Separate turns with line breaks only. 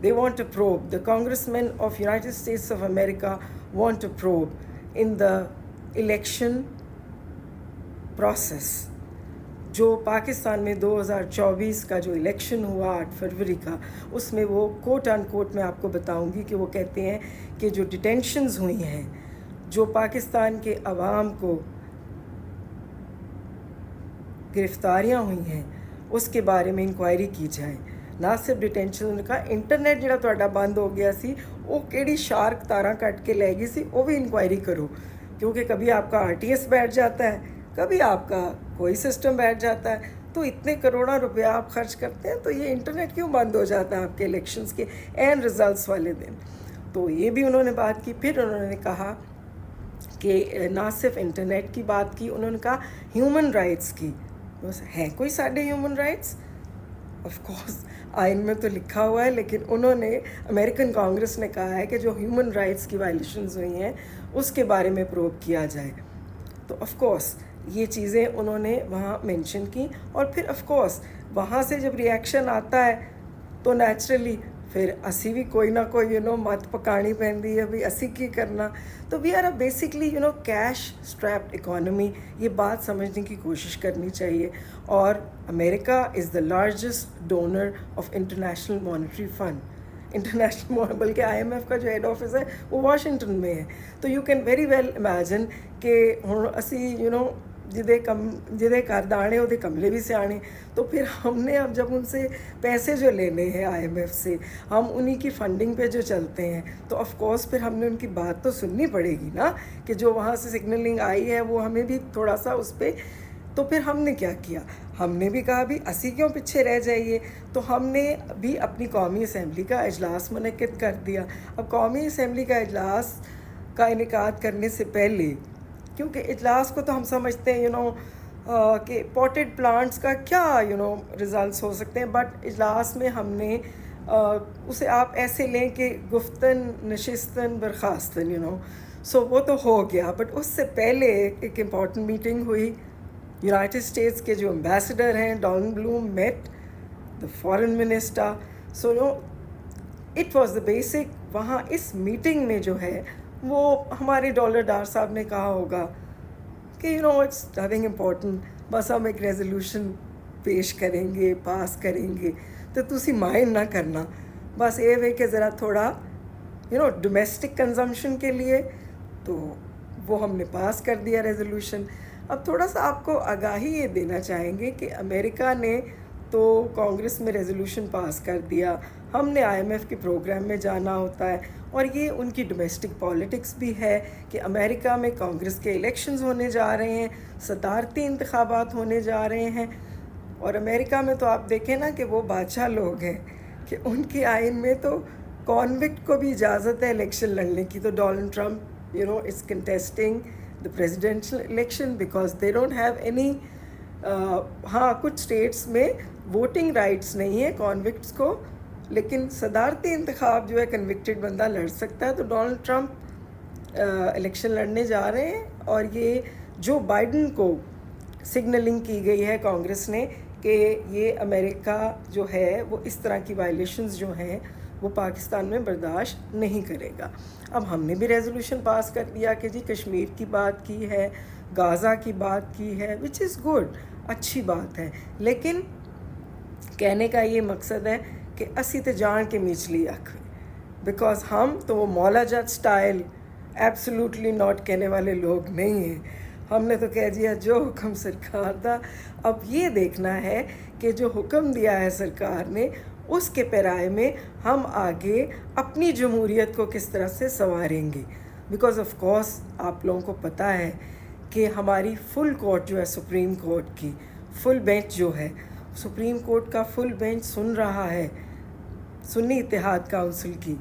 They want to probe. The congressmen of United States of America want to probe in the election process. जो पाकिस्तान में 2024 का जो election हुआ 8 फरवरी का, उसमें वो कोट एंड कोट मैं आपको बताऊंगी कि वो कहते हैं कि जो डिटेंशन्स हुई हैं, जो पाकिस्तान के अवाम को गिरफ्तारियां हुई हैं, उसके बारे में इंक्वायरी की जाए। ना सिर्फ डिटेंशन का, इंटरनेट जिहड़ा तुहाडा बंद हो गया सी, वो किहड़ी शार्क तारा कट के लै गई सी, वो भी इंक्वायरी करो। क्योंकि कभी आपका RTS बैठ जाता है, कभी आपका कोई सिस्टम बैठ जाता है, तो इतने करोड़ों रुपया आप खर्च करते हैं, तो ये इंटरनेट क्यों बंद हो जाता है आपके इलेक्शंस के एंड रिजल्ट्स वाले दिन। तो ये भी उन्होंने बात की। फिर उन्होंने कहा कि ना सिर्फ इंटरनेट की बात की, उन्होंने कहा ह्यूमन राइट्स की। बस हैं कोई साढ़े ह्यूमन राइट्स? ऑफ कोर्स आइन में तो लिखा हुआ है, लेकिन उन्होंने, अमेरिकन कांग्रेस ने कहा है कि जो ह्यूमन राइट्स की वायलेशंस हुई हैं उसके बारे में प्रोब किया जाए। तो ऑफ कोर्स ये चीज़ें उन्होंने वहाँ मेंशन की। और फिर ऑफ कोर्स वहाँ से जब रिएक्शन आता है तो नेचुरली फिर असी भी कोई ना कोई मत पकानी पैंदी है भी असी की करना। तो we are a basically cash strapped economy, ये बात समझने की कोशिश करनी चाहिए। और America is the largest donor of International Monetary Fund. International बल्कि IMF का जो हेड ऑफिस है वो वाशिंगटन में है। तो you can very well imagine कि हुण असी जिदे घर दाने उहदे कमले भी सियाने। तो फिर हमने अब जब उनसे पैसे जो लेने हैं IMF से, हम उन्हीं की फंडिंग पे जो चलते हैं, तो ऑफ कोर्स फिर हमने उनकी बात तो सुननी पड़ेगी ना, कि जो वहाँ से सिग्नलिंग आई है वो हमें भी थोड़ा सा उस पर। तो फिर हमने क्या किया, हमने भी कहा भी असी क्यों पीछे रह जाइए। तो हमने भी अपनी कौमी असम्बली का इजलास मुनक्किद कर दिया। अब कौमी असम्बली का इजलास का इनेकाद करने से पहले, क्योंकि इजलास को तो हम समझते हैं कि पॉटेड प्लांट्स का क्या रिजल्ट्स हो सकते हैं, बट इजलास में हमने उसे आप ऐसे लें कि गुफ्तन नशिस्तन बर्खास्तन सो वो तो हो गया। बट उससे पहले एक इम्पॉर्टेंट मीटिंग हुई। यूनाइटेड स्टेट्स के जो एम्बेसडर हैं Don Blome met the foreign minister. So it was the basic. वहाँ इस मीटिंग में जो है वो हमारे डॉलर डार साहब ने कहा होगा कि इट्स नथिंग इम्पॉर्टेंट, बस हम एक रेजोल्यूशन पेश करेंगे, पास करेंगे, तो तुसी माइंड ना करना, बस ये वे कि ज़रा थोड़ा डोमेस्टिक कंजम्पशन के लिए। तो वो हमने पास कर दिया रेजोल्यूशन। अब थोड़ा सा आपको आगाही ये देना चाहेंगे कि अमेरिका ने तो कांग्रेस में रेजोल्यूशन पास कर दिया, हमने IMF के प्रोग्राम में जाना होता है, और ये उनकी डोमेस्टिक पॉलिटिक्स भी है कि अमेरिका में कांग्रेस के इलेक्शंस होने जा रहे हैं, सदारती इंतखाबात होने जा रहे हैं। और अमेरिका में तो आप देखें ना कि वो बादशाह लोग हैं कि उनके आइन में तो कॉन्विक्ट को भी इजाज़त है इलेक्शन लड़ने की। तो Donald Trump is contesting the presidential election because they don't have any, हाँ कुछ स्टेट्स में वोटिंग राइट्स नहीं है कॉन्विक्ट्स को, लेकिन सदारती इंतखाब जो है कन्विक्टेड बंदा लड़ सकता है। तो डोनाल्ड ट्रंप इलेक्शन लड़ने जा रहे हैं। और ये जो बाइडन को सिग्नलिंग की गई है कांग्रेस ने कि ये अमेरिका जो है वो इस तरह की वायलेशंस जो हैं वो पाकिस्तान में बर्दाश्त नहीं करेगा। अब हमने भी रेजोल्यूशन पास कर दिया कि जी कश्मीर की बात की है, गाज़ा की बात की है, विच इज़ गुड, अच्छी बात है। लेकिन कहने का ये मकसद है कि असी तो जान के मिचली अख, बिकॉज हम तो वो Maula Jatt style absolutely not कहने वाले लोग नहीं हैं। हमने तो कह दिया जो हुक्म सरकार दा। अब ये देखना है कि जो हुक्म दिया है सरकार ने उसके पैराए में हम आगे अपनी जमहूरियत को किस तरह से संवारेंगे। बिकॉज ऑफ कोर्स आप लोगों को पता है कि हमारी फुल कोर्ट जो है सुप्रीम कोर्ट की फुल बेंच जो है, सुप्रीम कोर्ट का फुल बेंच सुन रहा है सुन्नी इत्तेहाद काउंसिल की